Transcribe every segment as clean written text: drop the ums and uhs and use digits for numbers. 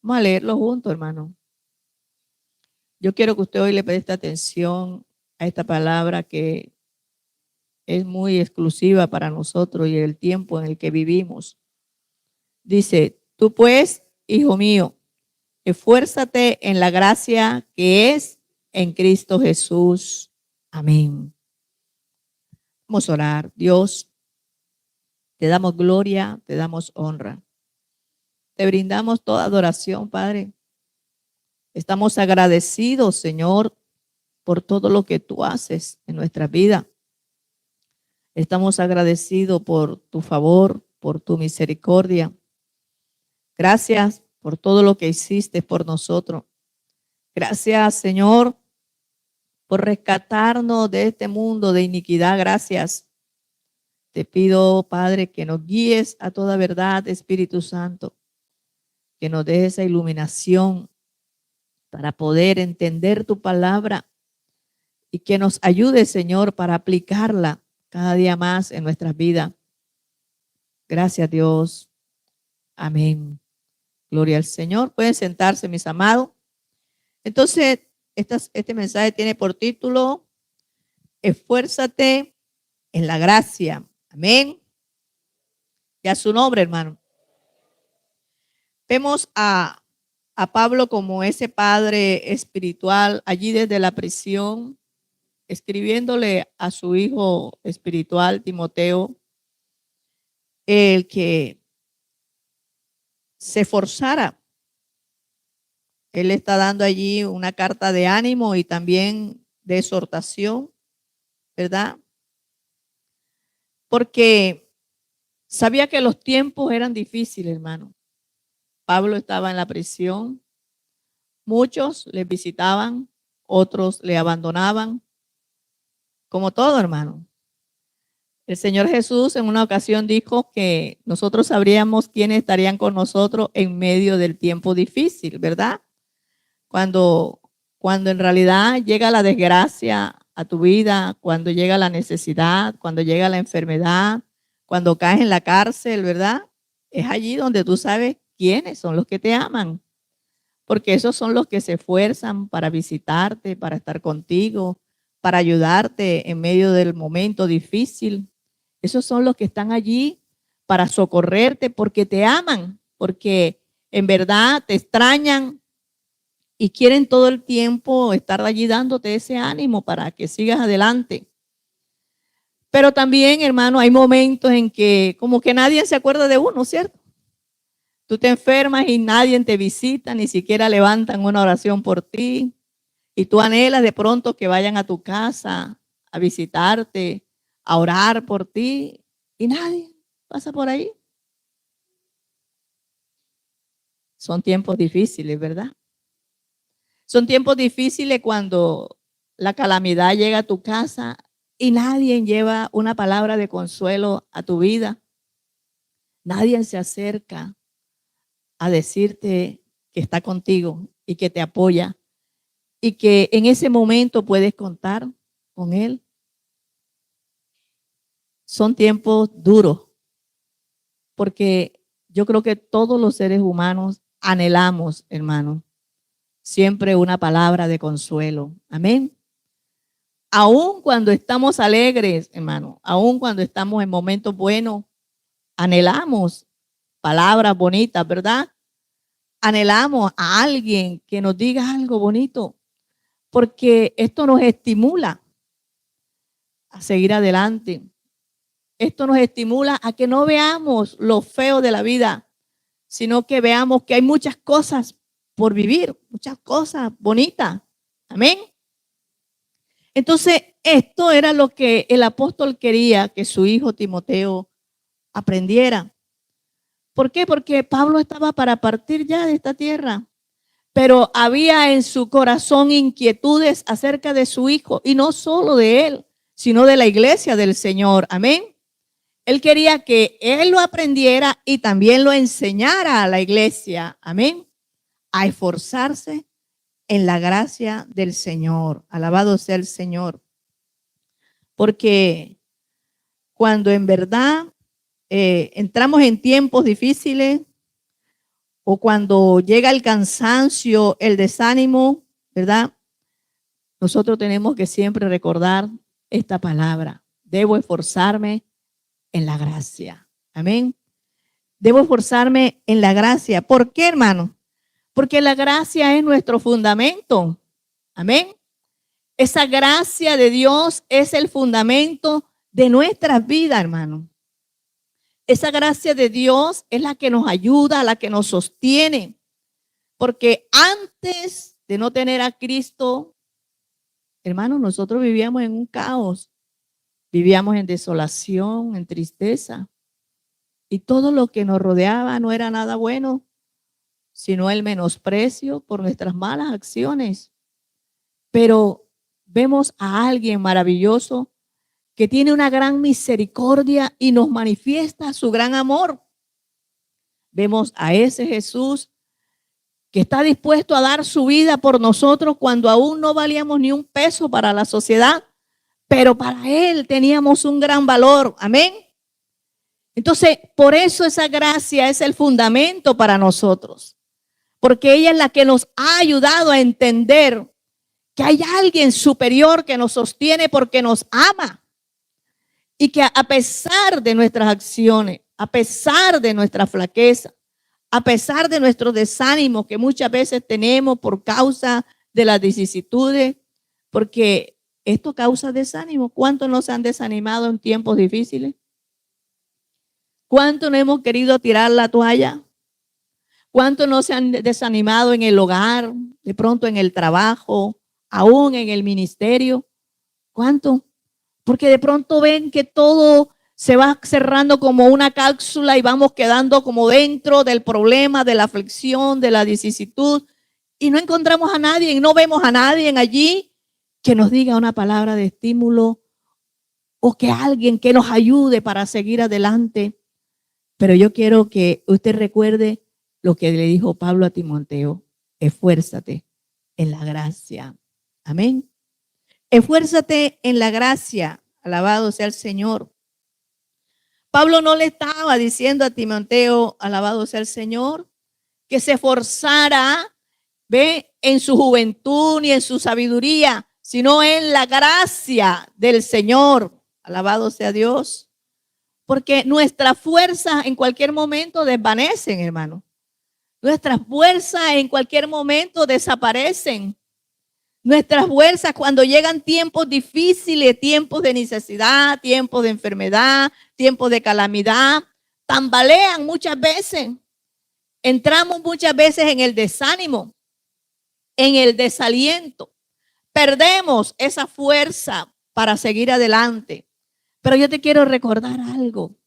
Vamos a leerlo juntos, hermano. Yo quiero que usted hoy le preste atención a esta palabra que es muy exclusiva para nosotros y el tiempo en el que vivimos. Dice, tú pues, hijo mío, esfuérzate en la gracia que es en Cristo Jesús. Amén. Vamos a orar. Dios, te damos gloria, te damos honra. Te brindamos toda adoración, Padre. Estamos agradecidos, Señor, por todo lo que tú haces en nuestra vida. Estamos agradecidos por tu favor, por tu misericordia. Gracias por todo lo que hiciste por nosotros. Gracias, Señor, por rescatarnos de este mundo de iniquidad. Gracias. Te pido, Padre, que nos guíes a toda verdad, Espíritu Santo, que nos des esa iluminación para poder entender tu palabra y que nos ayude, Señor, para aplicarla cada día más en nuestras vidas. Gracias, Dios. Amén. Gloria al Señor. Pueden sentarse, mis amados. Entonces, este mensaje tiene por título, esfuérzate en la gracia. Amén. Y a su nombre, hermano. Vemos a Pablo como ese padre espiritual allí desde la prisión, escribiéndole a su hijo espiritual, Timoteo, el que se esforzara. Él está dando allí una carta de ánimo y también de exhortación, ¿verdad? Porque sabía que los tiempos eran difíciles, hermano. Pablo estaba en la prisión, muchos le visitaban, otros le abandonaban, como todo, hermano. El Señor Jesús en una ocasión dijo que nosotros sabríamos quiénes estarían con nosotros en medio del tiempo difícil, ¿verdad? Cuando en realidad llega la desgracia a tu vida, cuando llega la necesidad, cuando llega la enfermedad, cuando caes en la cárcel, ¿verdad? Es allí donde tú sabes quiénes son los que te aman, porque esos son los que se esfuerzan para visitarte, para estar contigo, para ayudarte en medio del momento difícil. Esos son los que están allí para socorrerte porque te aman, porque en verdad te extrañan y quieren todo el tiempo estar allí dándote ese ánimo para que sigas adelante. Pero también, hermano, hay momentos en que como que nadie se acuerda de uno, ¿cierto? Tú te enfermas y nadie te visita, ni siquiera levantan una oración por ti. Y tú anhelas de pronto que vayan a tu casa a visitarte, a orar por ti. Y nadie pasa por ahí. Son tiempos difíciles, ¿verdad? Son tiempos difíciles cuando la calamidad llega a tu casa y nadie lleva una palabra de consuelo a tu vida. Nadie se acerca a decirte que está contigo y que te apoya y que en ese momento puedes contar con él. Son tiempos duros porque yo creo que todos los seres humanos anhelamos, hermano, siempre una palabra de consuelo. Amén. Aún cuando estamos alegres, hermano, aún cuando estamos en momentos buenos, anhelamos palabras bonitas, ¿verdad? Anhelamos a alguien que nos diga algo bonito, porque esto nos estimula a seguir adelante. Esto nos estimula a que no veamos lo feo de la vida, sino que veamos que hay muchas cosas por vivir, muchas cosas bonitas. Amén. Entonces, esto era lo que el apóstol quería que su hijo Timoteo aprendiera. ¿Por qué? Porque Pablo estaba para partir ya de esta tierra, pero había en su corazón inquietudes acerca de su hijo, y no solo de él, sino de la iglesia del Señor. Amén. Él quería que él lo aprendiera y también lo enseñara a la iglesia. Amén. A esforzarse en la gracia del Señor. Alabado sea el Señor. Porque cuando en verdad entramos en tiempos difíciles, o cuando llega el cansancio, el desánimo, ¿verdad? Nosotros tenemos que siempre recordar esta palabra. Debo esforzarme en la gracia. Amén. Debo esforzarme en la gracia. ¿Por qué, hermano? Porque la gracia es nuestro fundamento. Amén. Esa gracia de Dios es el fundamento de nuestras vidas, hermano. Esa gracia de Dios es la que nos ayuda, la que nos sostiene. Porque antes de no tener a Cristo, hermano, nosotros vivíamos en un caos. Vivíamos en desolación, en tristeza. Y todo lo que nos rodeaba no era nada bueno, sino el menosprecio por nuestras malas acciones. Pero vemos a alguien maravilloso que tiene una gran misericordia y nos manifiesta su gran amor. Vemos a ese Jesús que está dispuesto a dar su vida por nosotros cuando aún no valíamos ni un peso para la sociedad, pero para Él teníamos un gran valor. Amén. Entonces, por eso esa gracia es el fundamento para nosotros, porque ella es la que nos ha ayudado a entender que hay alguien superior que nos sostiene porque nos ama y que a pesar de nuestras acciones, a pesar de nuestra flaqueza, a pesar de nuestros desánimos que muchas veces tenemos por causa de las vicisitudes, porque esto causa desánimo. ¿Cuántos nos han desanimado en tiempos difíciles? ¿Cuántos no hemos querido tirar la toalla? ¿Cuántos no se han desanimado en el hogar, de pronto en el trabajo, aún en el ministerio? ¿Cuántos? Porque de pronto ven que todo se va cerrando como una cápsula y vamos quedando como dentro del problema, de la aflicción, de la vicisitud, y no encontramos a nadie, y no vemos a nadie allí que nos diga una palabra de estímulo o que alguien que nos ayude para seguir adelante. Pero yo quiero que usted recuerde lo que le dijo Pablo a Timoteo: esfuérzate en la gracia. Amén. Esfuérzate en la gracia. Alabado sea el Señor. Pablo no le estaba diciendo a Timoteo, alabado sea el Señor, que se esforzara, ve, en su juventud ni en su sabiduría, sino en la gracia del Señor. Alabado sea Dios. Porque nuestras fuerzas en cualquier momento desvanecen, hermano. Nuestras fuerzas en cualquier momento desaparecen. Nuestras fuerzas cuando llegan tiempos difíciles, tiempos de necesidad, tiempos de enfermedad, tiempos de calamidad, tambalean muchas veces. Entramos muchas veces en el desánimo, en el desaliento. Perdemos esa fuerza para seguir adelante. Pero yo te quiero recordar algo.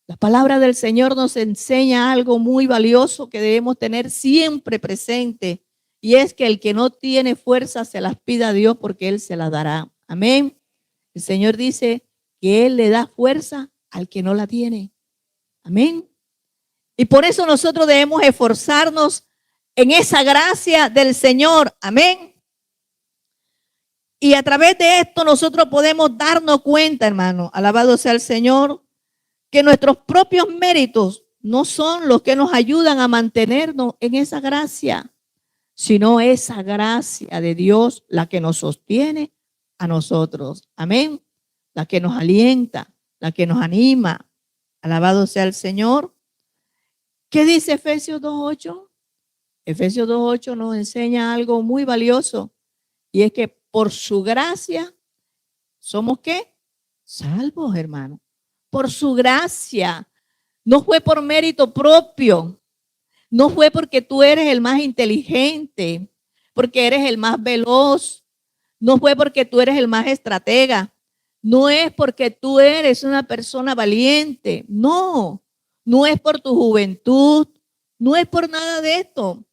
La palabra del Señor nos enseña algo muy valioso que debemos tener siempre presente. Y es que el que no tiene fuerza se las pida a Dios porque Él se las dará. Amén. El Señor dice que Él le da fuerza al que no la tiene. Amén. Y por eso nosotros debemos esforzarnos en esa gracia del Señor. Amén. Y a través de esto nosotros podemos darnos cuenta, hermano, alabado sea el Señor, que nuestros propios méritos no son los que nos ayudan a mantenernos en esa gracia, sino esa gracia de Dios la que nos sostiene a nosotros. Amén. La que nos alienta, la que nos anima. Alabado sea el Señor. ¿Qué dice Efesios 2:8? Efesios 2:8 nos enseña algo muy valioso, y es que por su gracia somos ¿qué? Salvos, hermano. Por su gracia. No fue por mérito propio. No fue porque tú eres el más inteligente, porque eres el más veloz. No fue porque tú eres el más estratega. No es porque tú eres una persona valiente. No, no es por tu juventud. No es por nada de esto.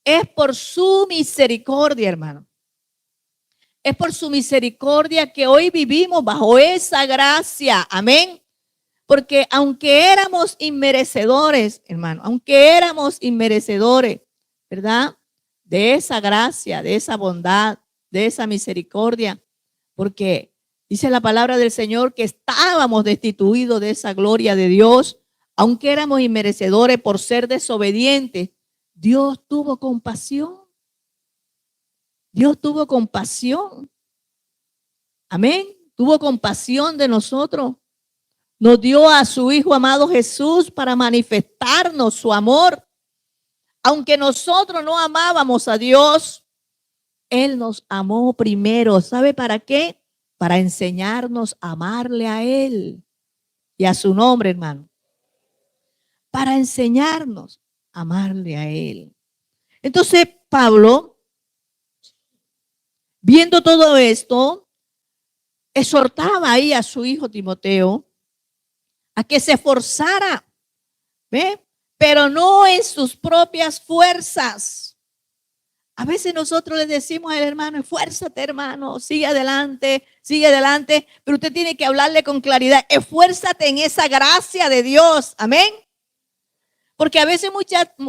Es por su misericordia, hermano. Es por su misericordia que hoy vivimos bajo esa gracia. Amén. Porque aunque éramos inmerecedores, hermano, aunque éramos inmerecedores, ¿verdad? De esa gracia, de esa bondad, de esa misericordia, porque dice la palabra del Señor que estábamos destituidos de esa gloria de Dios, aunque éramos inmerecedores por ser desobedientes, Dios tuvo compasión. Dios tuvo compasión. Amén. Tuvo compasión de nosotros. Nos dio a su Hijo amado Jesús para manifestarnos su amor. Aunque nosotros no amábamos a Dios, Él nos amó primero. ¿Sabe para qué? Para enseñarnos a amarle a Él y a su nombre, hermano. Para enseñarnos a amarle a Él. Entonces, Pablo, viendo todo esto, exhortaba ahí a su hijo Timoteo a que se esforzara, ¿ve? Pero no en sus propias fuerzas. A veces nosotros le decimos al hermano, esfuérzate, hermano, sigue adelante, pero usted tiene que hablarle con claridad, esfuérzate en esa gracia de Dios, amén. Porque a veces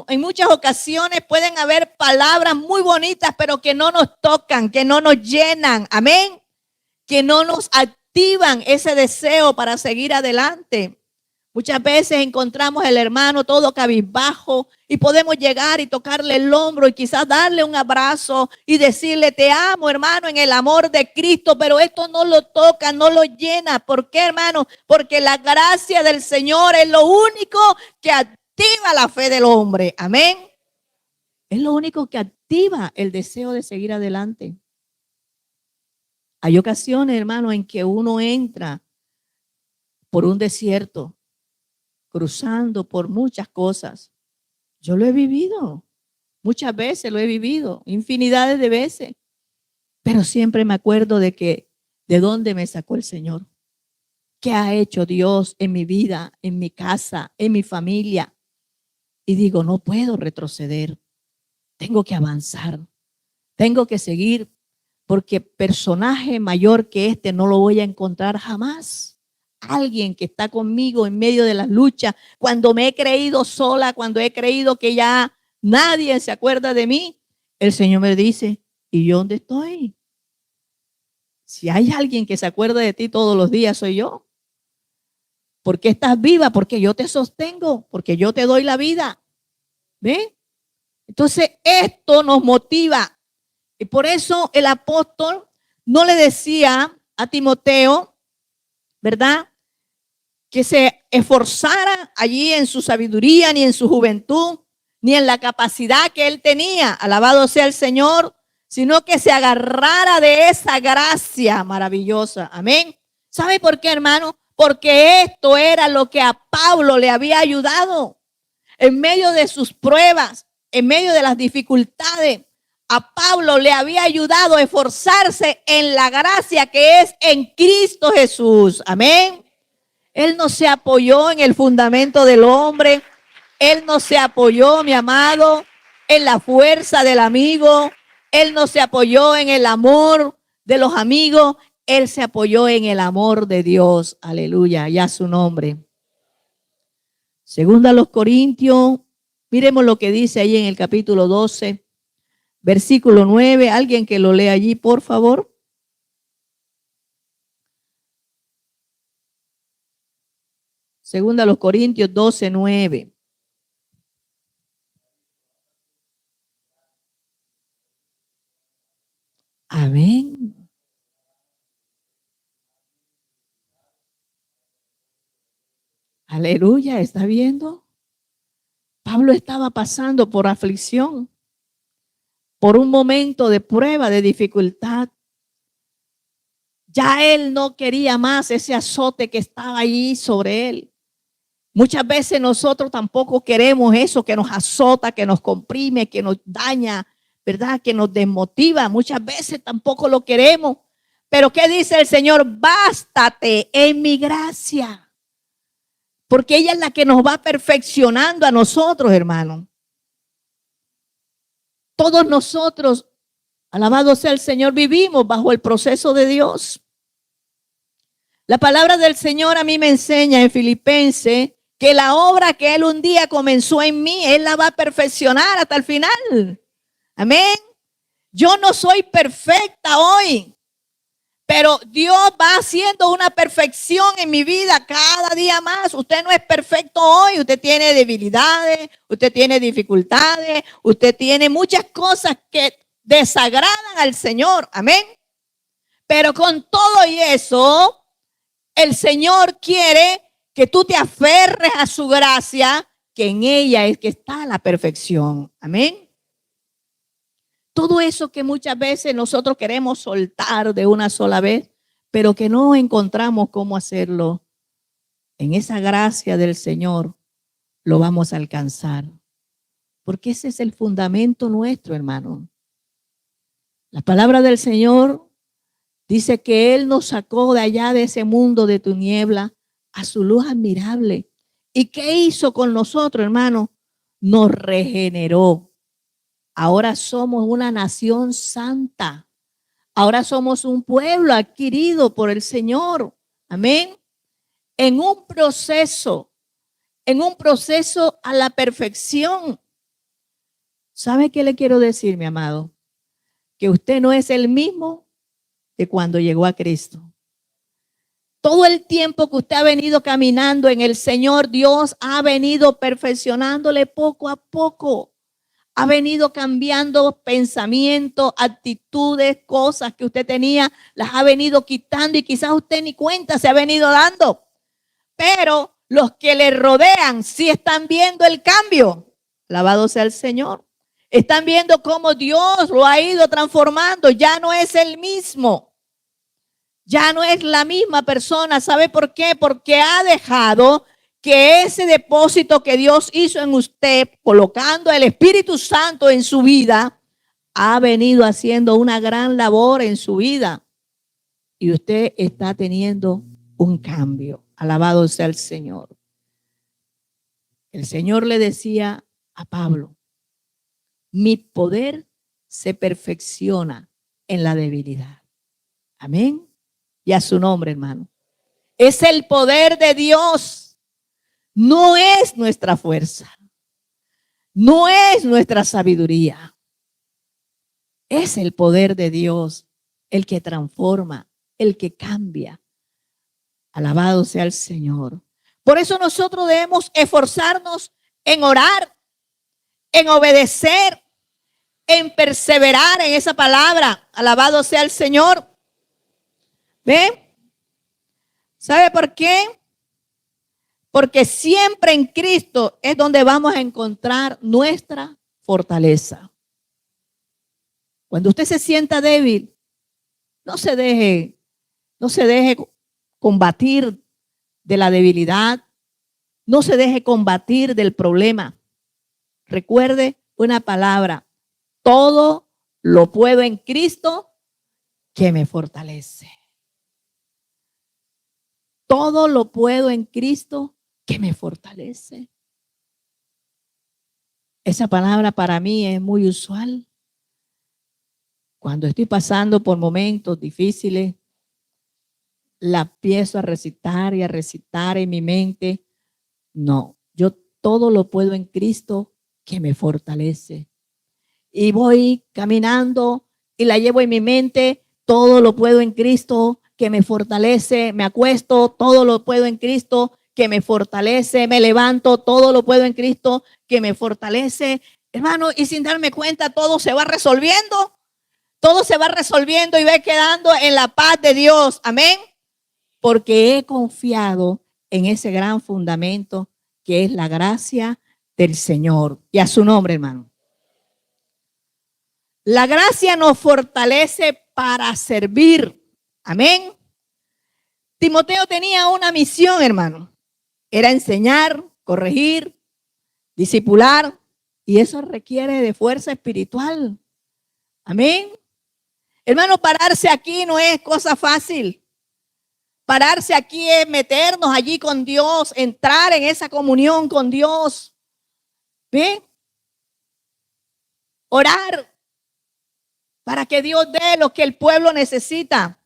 en muchas ocasiones pueden haber palabras muy bonitas, pero que no nos tocan, que no nos llenan, amén, que no nos activan ese deseo para seguir adelante. Muchas veces encontramos al hermano todo cabizbajo y podemos llegar y tocarle el hombro y quizás darle un abrazo y decirle, te amo, hermano, en el amor de Cristo, pero esto no lo toca, no lo llena. ¿Por qué, hermano? Porque la gracia del Señor es lo único que activa la fe del hombre. Amén. Es lo único que activa el deseo de seguir adelante. Hay ocasiones, hermano, en que uno entra por un desierto, cruzando por muchas cosas. Yo lo he vivido, muchas veces lo he vivido, infinidades de veces, pero siempre me acuerdo de dónde me sacó el Señor, qué ha hecho Dios en mi vida, en mi casa, en mi familia. Y digo, no puedo retroceder, tengo que avanzar, tengo que seguir, porque personaje mayor que este no lo voy a encontrar jamás. Alguien que está conmigo en medio de las luchas, cuando me he creído sola, cuando he creído que ya nadie se acuerda de mí, el Señor me dice, ¿y yo dónde estoy? Si hay alguien que se acuerda de ti todos los días, soy yo. ¿Por qué estás viva? Porque yo te sostengo, porque yo te doy la vida. ¿Ve? Entonces esto nos motiva. Y por eso el apóstol no le decía a Timoteo, ¿verdad?, que se esforzara allí en su sabiduría, ni en su juventud, ni en la capacidad que él tenía, alabado sea el Señor, sino que se agarrara de esa gracia maravillosa. Amén. ¿Sabe por qué, hermano? Porque esto era lo que a Pablo le había ayudado en medio de sus pruebas, en medio de las dificultades. A Pablo le había ayudado a esforzarse en la gracia que es en Cristo Jesús. Amén. Él no se apoyó en el fundamento del hombre. Él no se apoyó, mi amado, en la fuerza del amigo. Él no se apoyó en el amor de los amigos. Él se apoyó en el amor de Dios. Aleluya, ya su nombre. Segunda a los Corintios, miremos lo que dice ahí en el capítulo 12, versículo 9. Alguien que lo lea allí, por favor. Segunda a los Corintios 12, 9. Amén. Aleluya, ¿está viendo? Pablo estaba pasando por aflicción, por un momento de prueba, de dificultad. Ya él no quería más ese azote que estaba ahí sobre él. Muchas veces nosotros tampoco queremos eso que nos azota, que nos comprime, que nos daña, ¿verdad? Que nos desmotiva. Muchas veces tampoco lo queremos. Pero ¿qué dice el Señor? Bástate en mi gracia. Porque ella es la que nos va perfeccionando a nosotros, hermano. Todos nosotros, alabado sea el Señor, vivimos bajo el proceso de Dios. La palabra del Señor a mí me enseña en Filipenses que la obra que Él un día comenzó en mí, Él la va a perfeccionar hasta el final. Amén. Yo no soy perfecta hoy, Pero Dios va haciendo una perfección en mi vida cada día más. Usted no es perfecto hoy, usted tiene debilidades, usted tiene dificultades, usted tiene muchas cosas que desagradan al Señor. Amén. Pero con todo y eso, el Señor quiere que tú te aferres a su gracia, que en ella es que está la perfección. Amén. Todo eso que muchas veces nosotros queremos soltar de una sola vez, pero que no encontramos cómo hacerlo, en esa gracia del Señor lo vamos a alcanzar. Porque ese es el fundamento nuestro, hermano. La palabra del Señor dice que Él nos sacó de allá de ese mundo de tiniebla a su luz admirable. ¿Y qué hizo con nosotros, hermano? Nos regeneró. Ahora somos una nación santa. Ahora somos un pueblo adquirido por el Señor. Amén. En un proceso a la perfección. ¿Sabe qué le quiero decir, mi amado? Que usted no es el mismo de cuando llegó a Cristo. Todo el tiempo que usted ha venido caminando en el Señor, Dios ha venido perfeccionándole poco a poco. Ha venido cambiando pensamientos, actitudes, cosas que usted tenía, las ha venido quitando y quizás usted ni cuenta se ha venido dando. Pero los que le rodean sí están viendo el cambio. Alabado sea el Señor. Están viendo cómo Dios lo ha ido transformando. Ya no es el mismo. Ya no es la misma persona. ¿Sabe por qué? Porque ha dejado que ese depósito que Dios hizo en usted, colocando el Espíritu Santo en su vida, ha venido haciendo una gran labor en su vida. Y usted está teniendo un cambio. Alabado sea el Señor. El Señor le decía a Pablo, mi poder se perfecciona en la debilidad. Amén. Y a su nombre, hermano. Es el poder de Dios. No es nuestra fuerza. No es nuestra sabiduría. Es el poder de Dios el que transforma, el que cambia. Alabado sea el Señor. Por eso nosotros debemos esforzarnos en orar, en obedecer, en perseverar en esa palabra. Alabado sea el Señor. ¿Ve? ¿Sabe por qué? Porque siempre en Cristo es donde vamos a encontrar nuestra fortaleza. Cuando usted se sienta débil, no se deje combatir de la debilidad, no se deje combatir del problema. Recuerde una palabra, todo lo puedo en Cristo que me fortalece. Todo lo puedo en Cristo que me fortalece. Esa palabra para mí es muy usual. Cuando estoy pasando por momentos difíciles, la empiezo a recitar y a recitar en mi mente. No, yo todo lo puedo en Cristo que me fortalece. Y voy caminando y la llevo en mi mente, todo lo puedo en Cristo que me fortalece. Me acuesto, todo lo puedo en Cristo que me fortalece. Me levanto, todo lo puedo en Cristo que me fortalece. Hermano, y sin darme cuenta, todo se va resolviendo. Todo se va resolviendo y va quedando en la paz de Dios. Amén. Porque he confiado en ese gran fundamento que es la gracia del Señor. Y a su nombre, hermano. La gracia nos fortalece para servir. Amén. Timoteo tenía una misión, hermano. Era enseñar, corregir, discipular. Y eso requiere de fuerza espiritual. Amén. Hermano, pararse aquí no es cosa fácil. Pararse aquí es meternos allí con Dios, entrar en esa comunión con Dios. ¿Ve? Orar para que Dios dé lo que el pueblo necesita.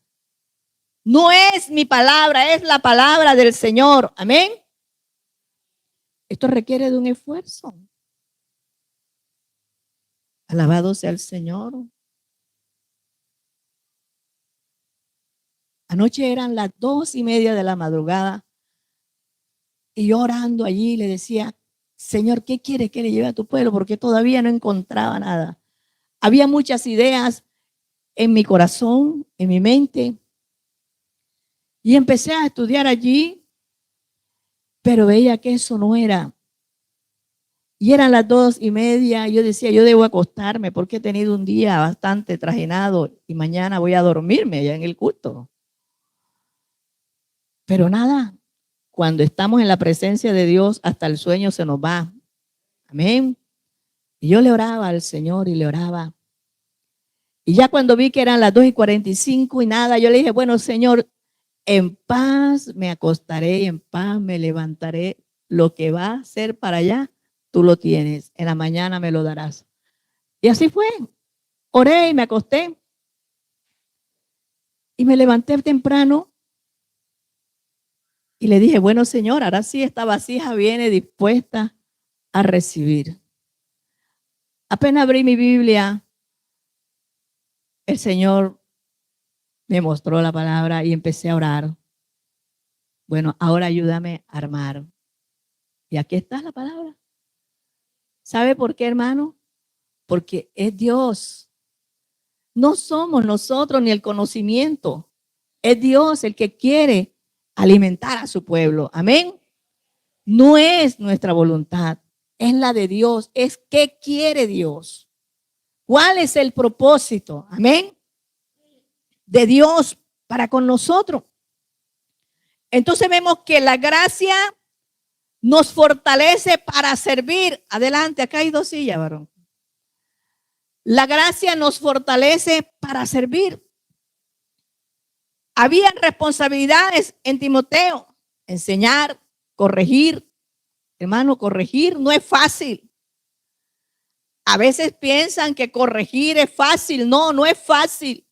No es mi palabra, es la palabra del Señor. Amén. Esto requiere de un esfuerzo. Alabado sea el Señor. Anoche eran las 2:30 de la madrugada y yo orando allí le decía, Señor, ¿qué quieres que le lleve a tu pueblo? Porque todavía no encontraba nada. Había muchas ideas en mi corazón, en mi mente, y empecé a estudiar allí, pero veía que eso no era. Y eran las 2:30, y yo decía, yo debo acostarme porque he tenido un día bastante trajinado y mañana voy a dormirme allá en el culto. Pero nada, cuando estamos en la presencia de Dios, hasta el sueño se nos va. Amén. Y yo le oraba al Señor y le oraba. Y ya cuando vi que eran las 2:45 y nada, yo le dije, bueno, Señor, en paz me acostaré y en paz me levantaré. Lo que va a ser para allá, tú lo tienes. En la mañana me lo darás. Y así fue. Oré y me acosté. Y me levanté temprano. Y le dije, bueno, Señor, ahora sí esta vasija viene dispuesta a recibir. Apenas abrí mi Biblia, el Señor me mostró la palabra y empecé a orar. Bueno, ahora ayúdame a armar. Y aquí está la palabra. ¿Sabe por qué, hermano? Porque es Dios. No somos nosotros ni el conocimiento. Es Dios el que quiere alimentar a su pueblo. Amén. No es nuestra voluntad, es la de Dios. Es qué quiere Dios. ¿Cuál es el propósito? Amén. De Dios para con nosotros. Entonces vemos que la gracia nos fortalece para servir. Adelante, acá hay 2 sillas, varón. La gracia nos fortalece para servir. Habían responsabilidades en Timoteo, enseñar, corregir. Hermano, corregir no es fácil. A veces piensan que corregir es fácil. No, no es fácil.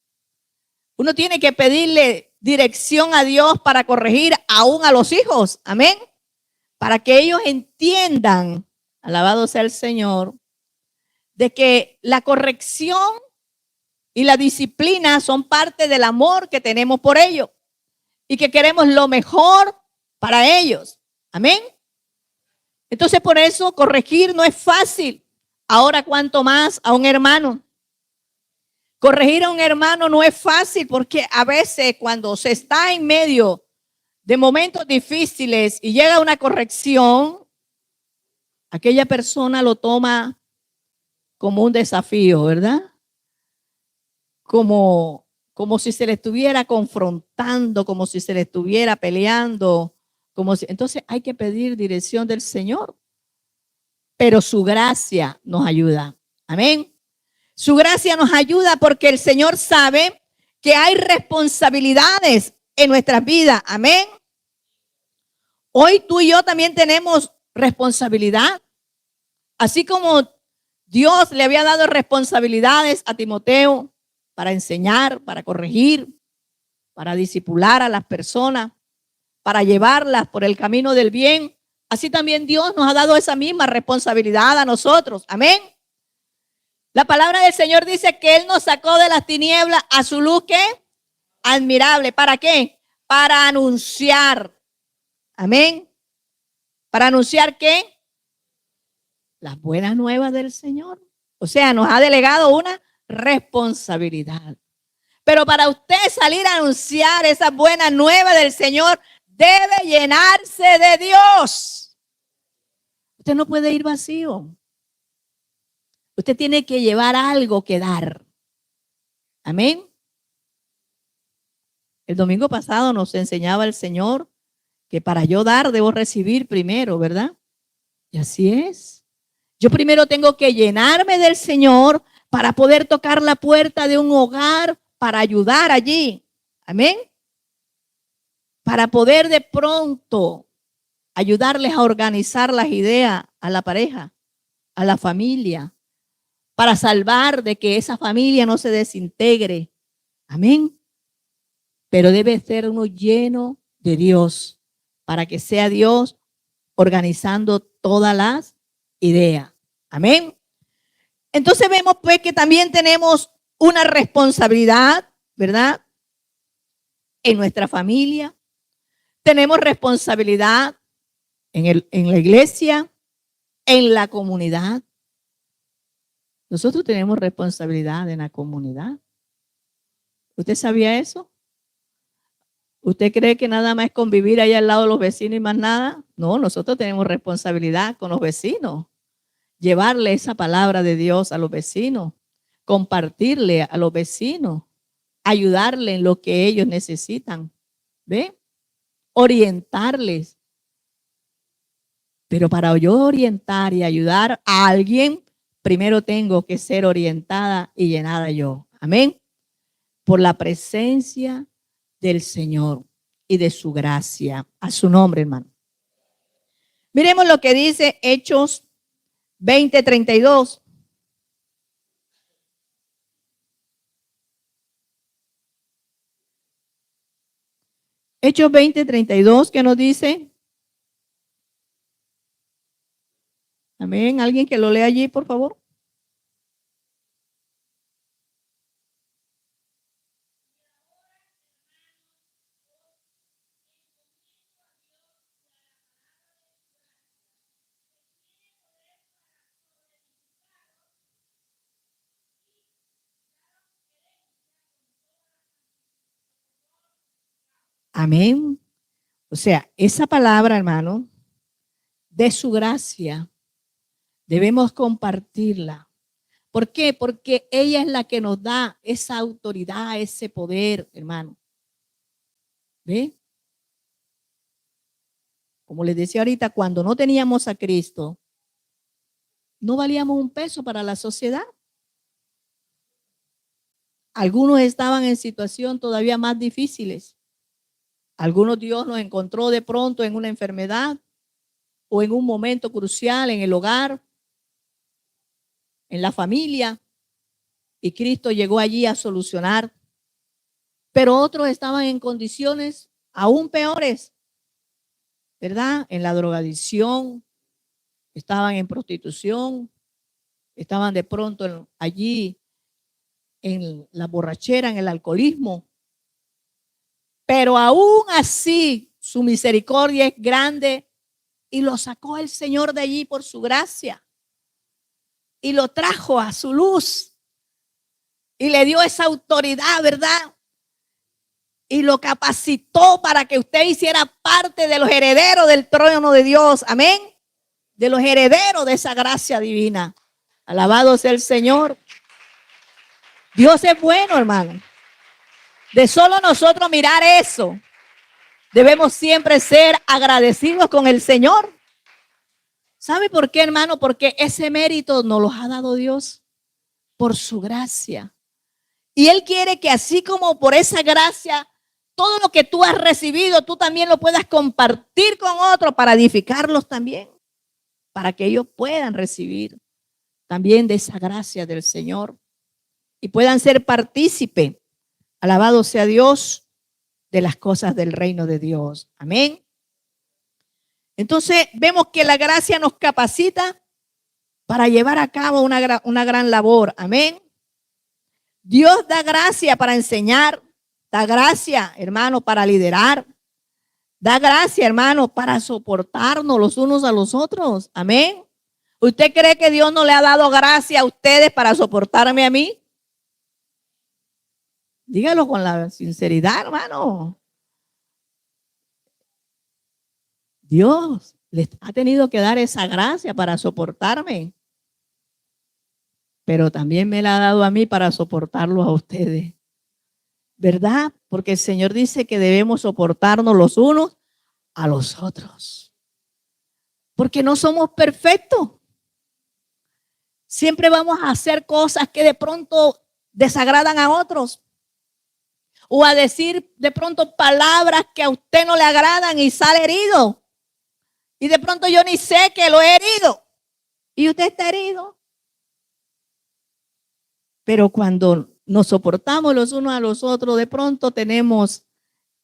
Uno tiene que pedirle dirección a Dios para corregir aún a los hijos. Amén. Para que ellos entiendan, alabado sea el Señor, de que la corrección y la disciplina son parte del amor que tenemos por ellos y que queremos lo mejor para ellos. Amén. Entonces, por eso corregir no es fácil. Ahora, cuanto más a un hermano. Corregir a un hermano no es fácil porque a veces cuando se está en medio de momentos difíciles y llega una corrección, aquella persona lo toma como un desafío, ¿verdad? Como si se le estuviera confrontando, como si se le estuviera peleando, entonces hay que pedir dirección del Señor. Pero su gracia nos ayuda. Amén. Su gracia nos ayuda porque el Señor sabe que hay responsabilidades en nuestras vidas. Amén. Hoy tú y yo también tenemos responsabilidad. Así como Dios le había dado responsabilidades a Timoteo para enseñar, para corregir, para discipular a las personas, para llevarlas por el camino del bien. Así también Dios nos ha dado esa misma responsabilidad a nosotros. Amén. La palabra del Señor dice que Él nos sacó de las tinieblas a su luz, ¿qué? Admirable. ¿Para qué? Para anunciar. Amén. ¿Para anunciar qué? Las buenas nuevas del Señor. O sea, nos ha delegado una responsabilidad. Pero para usted salir a anunciar esas buenas nuevas del Señor, debe llenarse de Dios. Usted no puede ir vacío. Usted tiene que llevar algo que dar. Amén. El domingo pasado nos enseñaba el Señor que para yo dar debo recibir primero, ¿verdad? Y así es. Yo primero tengo que llenarme del Señor para poder tocar la puerta de un hogar para ayudar allí. Amén. Para poder de pronto ayudarles a organizar las ideas a la pareja, a la familia, para salvar de que esa familia no se desintegre. Amén. Pero debe ser uno lleno de Dios para que sea Dios organizando todas las ideas. Amén. Entonces vemos pues que también tenemos una responsabilidad, ¿verdad? en nuestra familia. Tenemos responsabilidad en la iglesia, en la comunidad. Nosotros tenemos responsabilidad en la comunidad. ¿Usted sabía eso? ¿Usted cree que nada más es convivir allá al lado de los vecinos y más nada? No, nosotros tenemos responsabilidad con los vecinos. Llevarle esa palabra de Dios a los vecinos, compartirle a los vecinos, ayudarle en lo que ellos necesitan. ¿Ve? Orientarles. Pero para yo orientar y ayudar a alguien, primero tengo que ser orientada y llenada yo. Amén. Por la presencia del Señor y de su gracia. A su nombre, hermano. Miremos lo que dice Hechos 20:32. Hechos 20:32, ¿qué nos dice? Amén. ¿Alguien que lo lea allí, por favor? Amén. O sea, esa palabra, hermano, de su gracia, debemos compartirla. ¿Por qué? Porque ella es la que nos da esa autoridad, ese poder, hermano. ¿Ve? Como les decía ahorita, cuando no teníamos a Cristo, no valíamos un peso para la sociedad. Algunos estaban en situación todavía más difíciles. Algunos Dios nos encontró de pronto en una enfermedad o en un momento crucial en el hogar, en la familia, y Cristo llegó allí a solucionar. Pero otros estaban en condiciones aún peores, ¿verdad? En la drogadicción, estaban en prostitución, estaban de pronto allí en la borrachera, en el alcoholismo. Pero aún así, su misericordia es grande y lo sacó el Señor de allí por su gracia y lo trajo a su luz y le dio esa autoridad, ¿verdad? Y lo capacitó para que usted hiciera parte de los herederos del trono de Dios. Amén. De los herederos de esa gracia divina. Alabado sea el Señor. Dios es bueno, hermano. De solo nosotros mirar eso, debemos siempre ser agradecidos con el Señor. ¿Sabe por qué, hermano? Porque ese mérito nos lo ha dado Dios por su gracia. Y Él quiere que así como por esa gracia, todo lo que tú has recibido, tú también lo puedas compartir con otros para edificarlos también, para que ellos puedan recibir también de esa gracia del Señor y puedan ser partícipe, alabado sea Dios, de las cosas del reino de Dios. Amén. Entonces vemos que la gracia nos capacita para llevar a cabo una gran labor. Amén. Dios da gracia para enseñar, da gracia, hermano, para liderar, da gracia, hermano, para soportarnos los unos a los otros. Amén. ¿Usted cree que Dios no le ha dado gracia a ustedes para soportarme a mí? Dígalo con la sinceridad, hermano. Dios les ha tenido que dar esa gracia para soportarme, pero también me la ha dado a mí para soportarlos a ustedes. ¿Verdad? Porque el Señor dice que debemos soportarnos los unos a los otros. Porque no somos perfectos. Siempre vamos a hacer cosas que de pronto desagradan a otros. O a decir de pronto palabras que a usted no le agradan y sale herido. Y de pronto yo ni sé que lo he herido. Y usted está herido. Pero cuando nos soportamos los unos a los otros, de pronto tenemos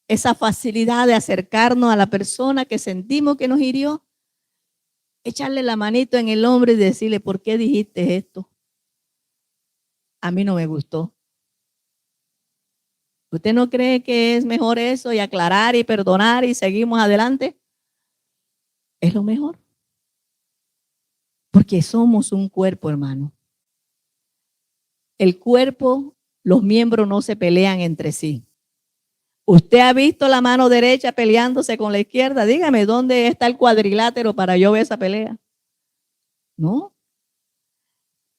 esa facilidad de acercarnos a la persona que sentimos que nos hirió, echarle la manito en el hombro y decirle, ¿por qué dijiste esto? A mí no me gustó. ¿Usted no cree que es mejor eso y aclarar y perdonar y seguimos adelante? Es lo mejor. Porque somos un cuerpo, hermano. El cuerpo, los miembros no se pelean entre sí. ¿Usted ha visto la mano derecha peleándose con la izquierda? Dígame, ¿dónde está el cuadrilátero para yo ver esa pelea? No.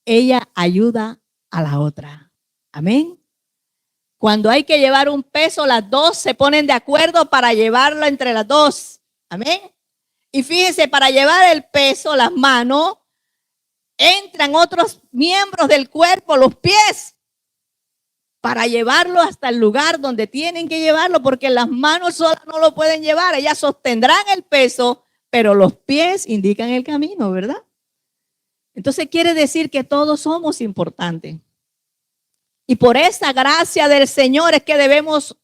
Ella ayuda a la otra. Amén. Cuando hay que llevar un peso, las dos se ponen de acuerdo para llevarlo entre las dos. Amén. Y fíjense, para llevar el peso, las manos, entran otros miembros del cuerpo, los pies, para llevarlo hasta el lugar donde tienen que llevarlo, porque las manos solas no lo pueden llevar. Ellas sostendrán el peso, pero los pies indican el camino, ¿verdad? Entonces quiere decir que todos somos importantes. Y por esa gracia del Señor es que debemos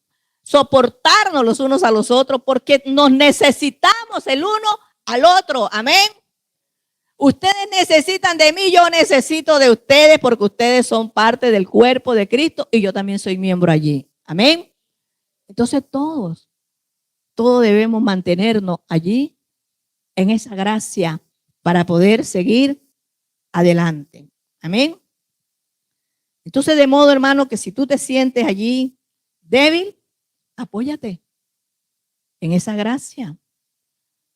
soportarnos los unos a los otros, porque nos necesitamos el uno al otro. Amén. Ustedes necesitan de mí, yo necesito de ustedes, porque ustedes son parte del cuerpo de Cristo y yo también soy miembro allí. Amén. Entonces todos debemos mantenernos allí en esa gracia para poder seguir adelante. Amén. Entonces, de modo, hermano, que si tú te sientes allí débil, apóyate en esa gracia.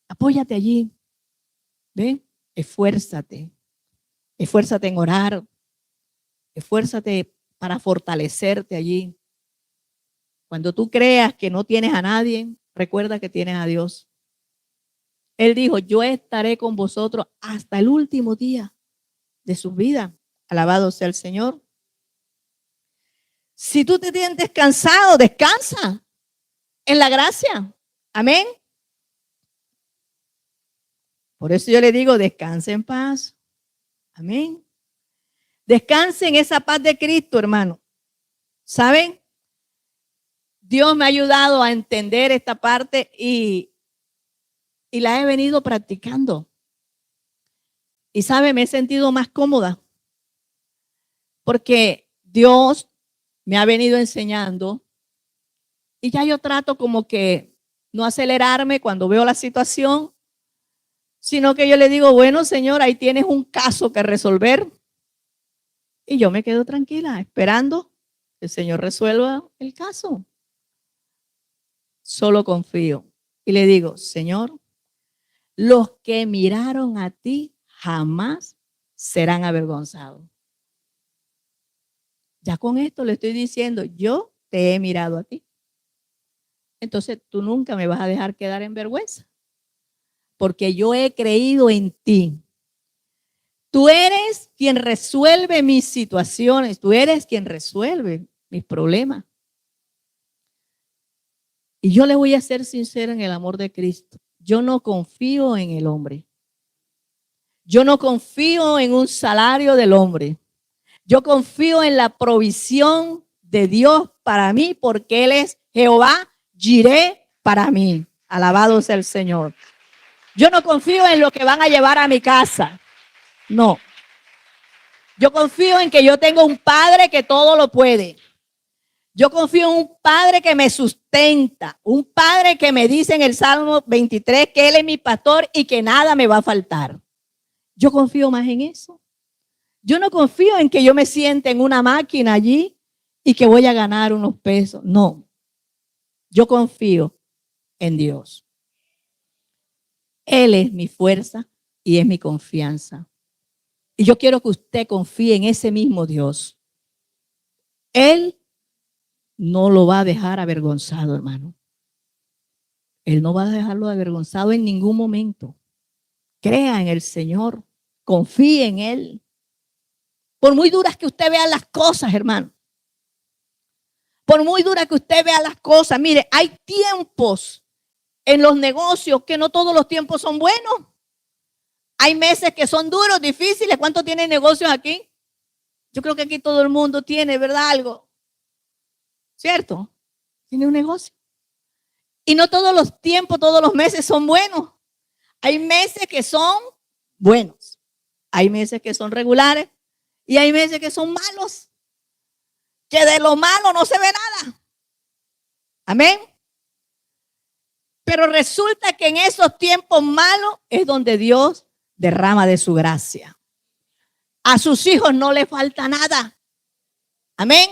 Apóyate allí. ¿Ven? Esfuérzate. Esfuérzate en orar. Esfuérzate para fortalecerte allí. Cuando tú creas que no tienes a nadie, recuerda que tienes a Dios. Él dijo, yo estaré con vosotros hasta el último día de su vida. Alabado sea el Señor. Si tú te sientes cansado, descansa en la gracia. Amén. Por eso yo le digo, descanse en paz. Amén. Descanse en esa paz de Cristo, hermano. ¿Saben? Dios me ha ayudado a entender esta parte y la he venido practicando. Y sabe, me he sentido más cómoda porque Dios me ha venido enseñando y ya yo trato como que no acelerarme cuando veo la situación, sino que yo le digo, bueno, Señor, ahí tienes un caso que resolver. Y yo me quedo tranquila, esperando que el Señor resuelva el caso. Solo confío. Y le digo, Señor, los que miraron a ti jamás serán avergonzados. Ya con esto le estoy diciendo, yo te he mirado a ti. Entonces tú nunca me vas a dejar quedar en vergüenza, porque yo he creído en ti. Tú eres quien resuelve mis situaciones, tú eres quien resuelve mis problemas. Y yo le voy a ser sincera en el amor de Cristo. Yo no confío en el hombre. Yo no confío en un salario del hombre. Yo confío en la provisión de Dios para mí, porque Él es Jehová Jireh para mí. Alabado sea el Señor. Yo no confío en lo que van a llevar a mi casa. No. Yo confío en que yo tengo un Padre que todo lo puede. Yo confío en un Padre que me sustenta, un Padre que me dice en el Salmo 23 que Él es mi pastor y que nada me va a faltar. Yo confío más en eso. Yo no confío en que yo me siente en una máquina allí y que voy a ganar unos pesos. No. Yo confío en Dios. Él es mi fuerza y es mi confianza. Y yo quiero que usted confíe en ese mismo Dios. Él no lo va a dejar avergonzado, hermano. Él no va a dejarlo avergonzado en ningún momento. Crea en el Señor. Confíe en Él. Por muy duras que usted vea las cosas, hermano. Por muy duras que usted vea las cosas. Mire, hay tiempos en los negocios que no todos los tiempos son buenos. Hay meses que son duros, difíciles. ¿Cuántos tienen negocios aquí? Yo creo que aquí todo el mundo tiene, ¿verdad? Algo. ¿Cierto? Tiene un negocio. Y no todos los tiempos, todos los meses son buenos. Hay meses que son buenos. Hay meses que son regulares. Y hay meses que son malos. Que de lo malo no se ve nada. Amén. Pero resulta que en esos tiempos malos es donde Dios derrama de su gracia. A sus hijos no le falta nada. Amén.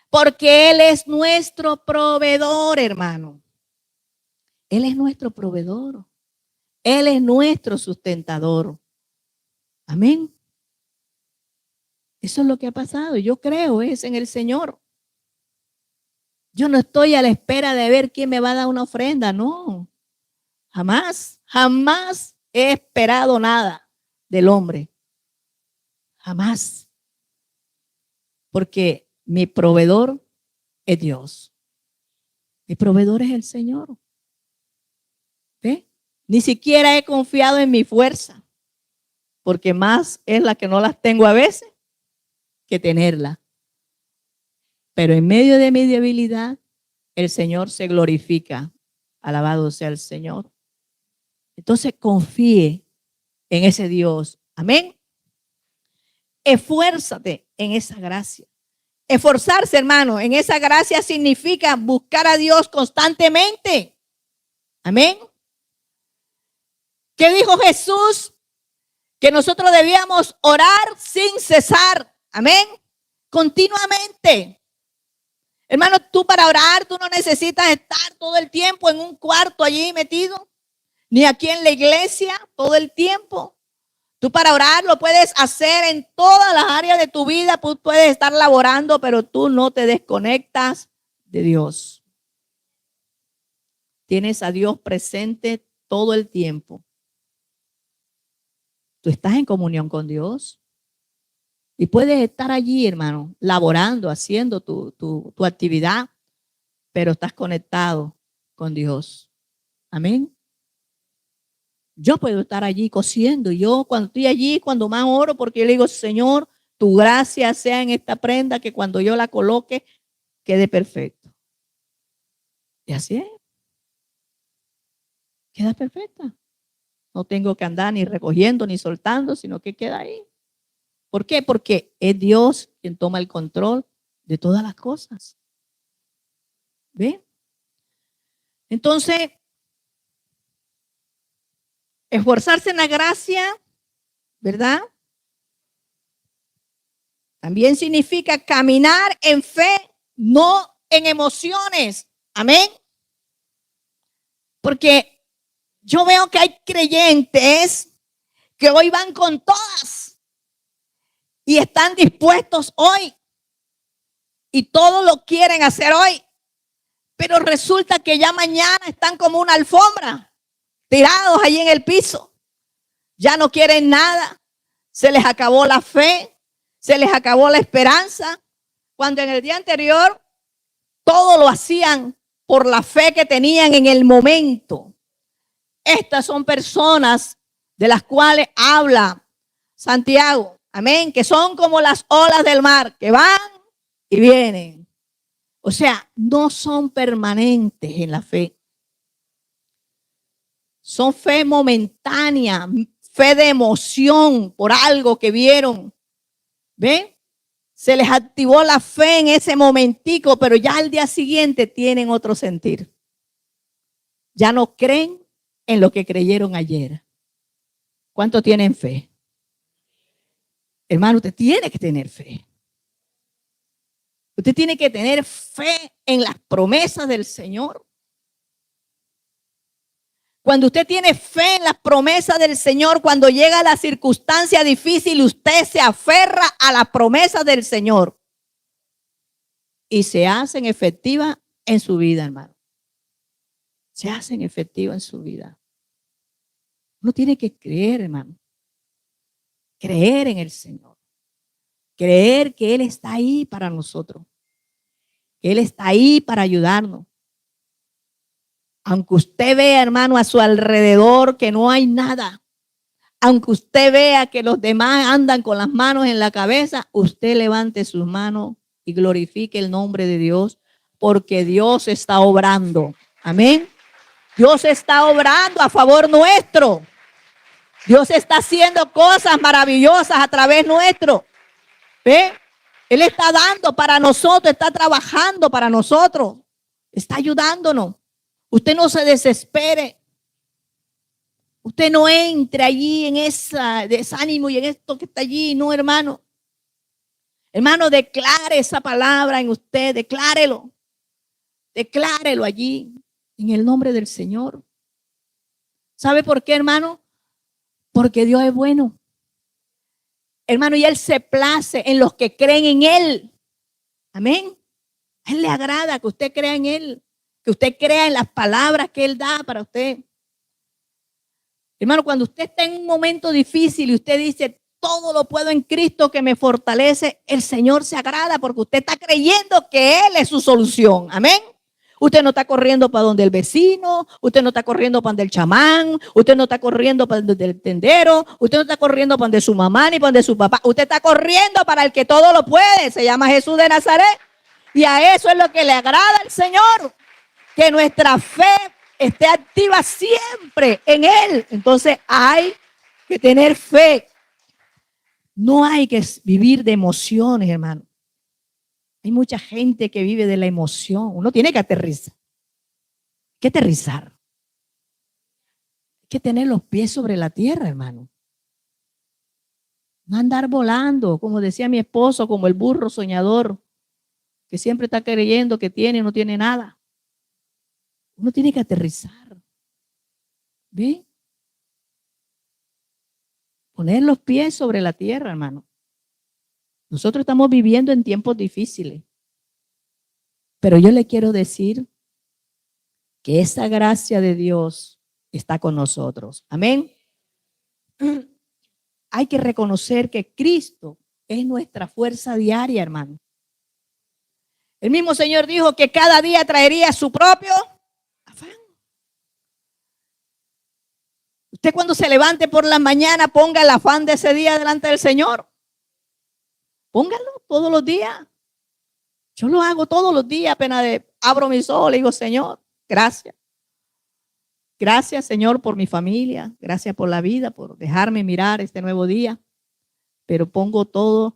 Porque Él es nuestro proveedor, hermano. Él es nuestro proveedor. Él es nuestro sustentador. Amén. Eso es lo que ha pasado. Yo creo es en el Señor. Yo no estoy a la espera de ver quién me va a dar una ofrenda. No. Jamás, jamás he esperado nada del hombre. Jamás. Porque mi proveedor es Dios. Mi proveedor es el Señor. ¿Ve? Ni siquiera he confiado en mi fuerza. Porque más es la que no las tengo a veces que tenerla. Pero en medio de mi debilidad, el Señor se glorifica. Alabado sea el Señor. Entonces confíe en ese Dios. Amén. Esfuérzate en esa gracia. Esforzarse, hermano, en esa gracia significa buscar a Dios constantemente. Amén. ¿Qué dijo Jesús? Que nosotros debíamos orar sin cesar. Amén. Continuamente. Hermano, tú para orar, tú no necesitas estar todo el tiempo en un cuarto allí metido, ni aquí en la iglesia todo el tiempo. Tú para orar lo puedes hacer en todas las áreas de tu vida. Tú puedes estar laborando, pero tú no te desconectas de Dios. Tienes a Dios presente todo el tiempo. Tú estás en comunión con Dios. Y puedes estar allí, hermano, laborando, haciendo tu actividad, pero estás conectado con Dios. Amén. Yo puedo estar allí cosiendo. Yo cuando estoy allí, cuando más oro, porque yo le digo, Señor, tu gracia sea en esta prenda, que cuando yo la coloque, quede perfecto. Y así es. Queda perfecta. No tengo que andar ni recogiendo ni soltando, sino que queda ahí. ¿Por qué? Porque es Dios quien toma el control de todas las cosas. ¿Ven? Entonces, esforzarse en la gracia, ¿verdad? También significa caminar en fe, no en emociones. Amén. Porque yo veo que hay creyentes que hoy van con todas y están dispuestos hoy y todo lo quieren hacer hoy. Pero resulta que ya mañana están como una alfombra, tirados allí en el piso. Ya no quieren nada. Se les acabó la fe. Se les acabó la esperanza. Cuando en el día anterior todo lo hacían por la fe que tenían en el momento. Estas son personas de las cuales habla Santiago. Amén. Que son como las olas del mar, que van y vienen. O sea, no son permanentes en la fe. Son fe momentánea, fe de emoción por algo que vieron. ¿Ven? Se les activó la fe en ese momentico, pero ya al día siguiente tienen otro sentir. Ya no creen en lo que creyeron ayer. ¿Cuánto tienen fe? Hermano, usted tiene que tener fe. Usted tiene que tener fe en las promesas del Señor. Cuando usted tiene fe en las promesas del Señor, cuando llega la circunstancia difícil, usted se aferra a las promesas del Señor y se hacen efectivas en su vida, hermano. Se hacen efectivas en su vida. Uno tiene que creer, hermano. Creer en el Señor. Creer que Él está ahí para nosotros. Que Él está ahí para ayudarnos. Aunque usted vea, hermano, a su alrededor que no hay nada. Aunque usted vea que los demás andan con las manos en la cabeza, usted levante sus manos y glorifique el nombre de Dios, porque Dios está obrando. Amén. Dios está obrando a favor nuestro. Dios está haciendo cosas maravillosas a través nuestro. ¿Ve? Él está dando para nosotros, está trabajando para nosotros. Está ayudándonos. Usted no se desespere. Usted no entre allí en ese desánimo y en esto que está allí. No, hermano. Hermano, declare esa palabra en usted. Declárelo. Declárelo allí en el nombre del Señor. ¿Sabe por qué, hermano? Porque Dios es bueno. Hermano, y Él se place en los que creen en Él. Amén. A Él le agrada que usted crea en Él. Que usted crea en las palabras que Él da para usted. Hermano, cuando usted está en un momento difícil y usted dice, todo lo puedo en Cristo que me fortalece, el Señor se agrada porque usted está creyendo que Él es su solución. Amén. Usted no está corriendo para donde el vecino, usted no está corriendo para donde el chamán, usted no está corriendo para donde el tendero, usted no está corriendo para donde su mamá ni para donde su papá. Usted está corriendo para el que todo lo puede. Se llama Jesús de Nazaret. Y a eso es lo que le agrada al Señor. Que nuestra fe esté activa siempre en Él. Entonces hay que tener fe. No hay que vivir de emociones, hermano. Hay mucha gente que vive de la emoción. Uno tiene que aterrizar. Hay que aterrizar. Hay que tener los pies sobre la tierra, hermano. No andar volando, como decía mi esposo, como el burro soñador, que siempre está creyendo que tiene y no tiene nada. Uno tiene que aterrizar. ¿Ve? Poner los pies sobre la tierra, hermano. Nosotros estamos viviendo en tiempos difíciles. Pero yo le quiero decir que esa gracia de Dios está con nosotros. Amén. Hay que reconocer que Cristo es nuestra fuerza diaria, hermano. El mismo Señor dijo que cada día traería su propio afán. Usted cuando se levante por la mañana, ponga el afán de ese día delante del Señor. Póngalo todos los días. Yo lo hago todos los días, apenas abro mis ojos, le digo, Señor, gracias. Gracias, Señor, por mi familia. Gracias por la vida, por dejarme mirar este nuevo día. Pero pongo todos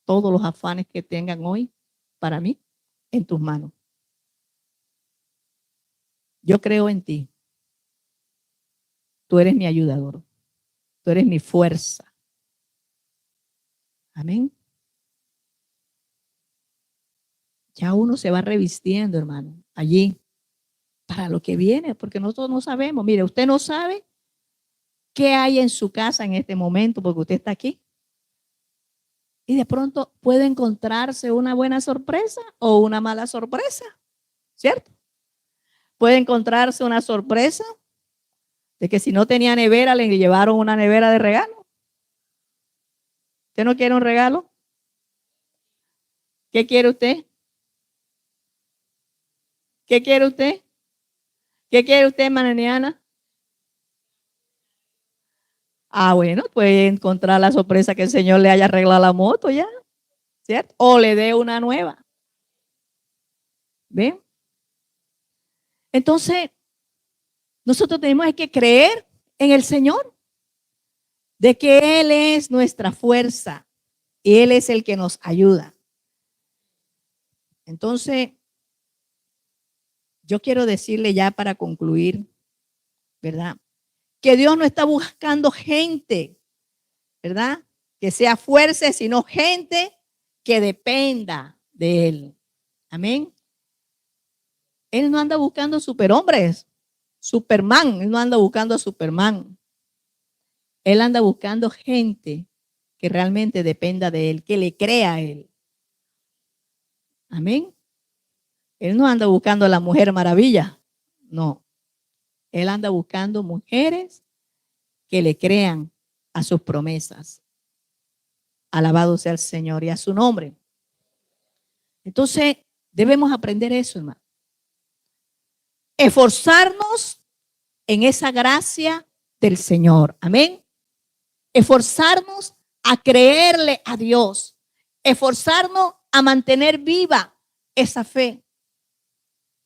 los afanes que tengan hoy para mí en tus manos. Yo creo en ti. Tú eres mi ayudador. Tú eres mi fuerza. Amén. Ya uno se va revistiendo, hermano, allí para lo que viene, porque nosotros no sabemos. Mire, usted no sabe qué hay en su casa en este momento porque usted está aquí. Y de pronto puede encontrarse una buena sorpresa o una mala sorpresa, ¿cierto? Puede encontrarse una sorpresa de que si no tenía nevera le llevaron una nevera de regalo. ¿Usted no quiere un regalo? ¿Qué quiere usted? ¿Qué quiere usted? ¿Qué quiere usted, Mananiana? Ah, bueno, puede encontrar la sorpresa que el Señor le haya arreglado la moto ya, ¿cierto? O le dé una nueva. ¿Ven? Entonces, nosotros tenemos que creer en el Señor, de que Él es nuestra fuerza y Él es el que nos ayuda. Entonces, yo quiero decirle ya para concluir, ¿verdad? Que Dios no está buscando gente, ¿verdad? Que sea fuerza, sino gente que dependa de Él. Amén. Él no anda buscando superhombres, Superman. Él no anda buscando a Superman. Él anda buscando gente que realmente dependa de Él, que le crea a Él. Amén. Él no anda buscando a la Mujer Maravilla. No. Él anda buscando mujeres que le crean a sus promesas. Alabado sea el Señor y a su nombre. Entonces, debemos aprender eso, hermano. Esforzarnos en esa gracia del Señor. Amén. Esforzarnos a creerle a Dios. Esforzarnos a mantener viva esa fe.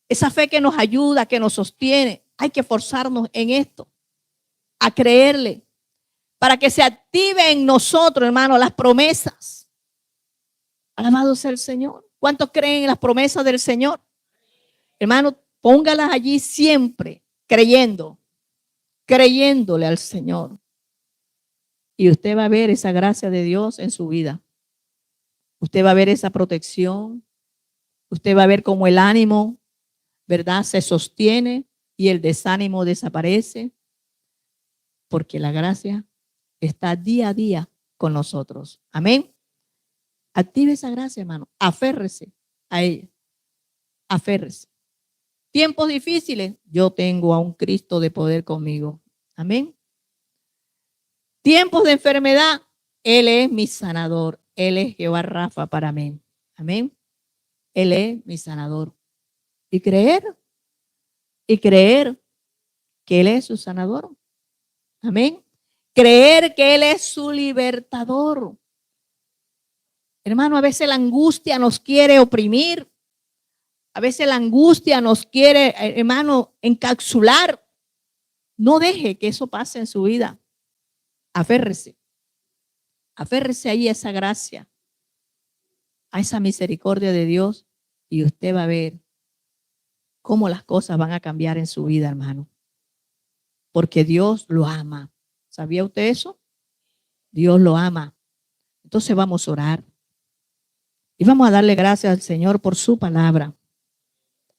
Esa fe que nos ayuda, que nos sostiene. Hay que esforzarnos en esto. A creerle. Para que se active en nosotros, hermano, las promesas. Alabado sea el Señor. ¿Cuántos creen en las promesas del Señor? Hermano, póngalas allí siempre, creyéndole al Señor. Y usted va a ver esa gracia de Dios en su vida. Usted va a ver esa protección. Usted va a ver cómo el ánimo, ¿verdad?, se sostiene y el desánimo desaparece. Porque la gracia está día a día con nosotros. Amén. Active esa gracia, hermano. Aférrese a ella. Aférrese. Tiempos difíciles, yo tengo a un Cristo de poder conmigo. Amén. Tiempos de enfermedad, Él es mi sanador. Él es Jehová Rafa para mí. Amén. Él es mi sanador. Y creer que Él es su sanador. Amén. Creer que Él es su libertador. Hermano, a veces la angustia nos quiere oprimir. A veces la angustia nos quiere, hermano, encapsular. No deje que eso pase en su vida. Aférrese. Aférrese ahí a esa gracia, a esa misericordia de Dios, y usted va a ver cómo las cosas van a cambiar en su vida, hermano. Porque Dios lo ama. ¿Sabía usted eso? Dios lo ama. Entonces vamos a orar. Y vamos a darle gracias al Señor por su palabra.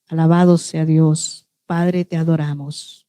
Alabado sea Dios. Padre, te adoramos.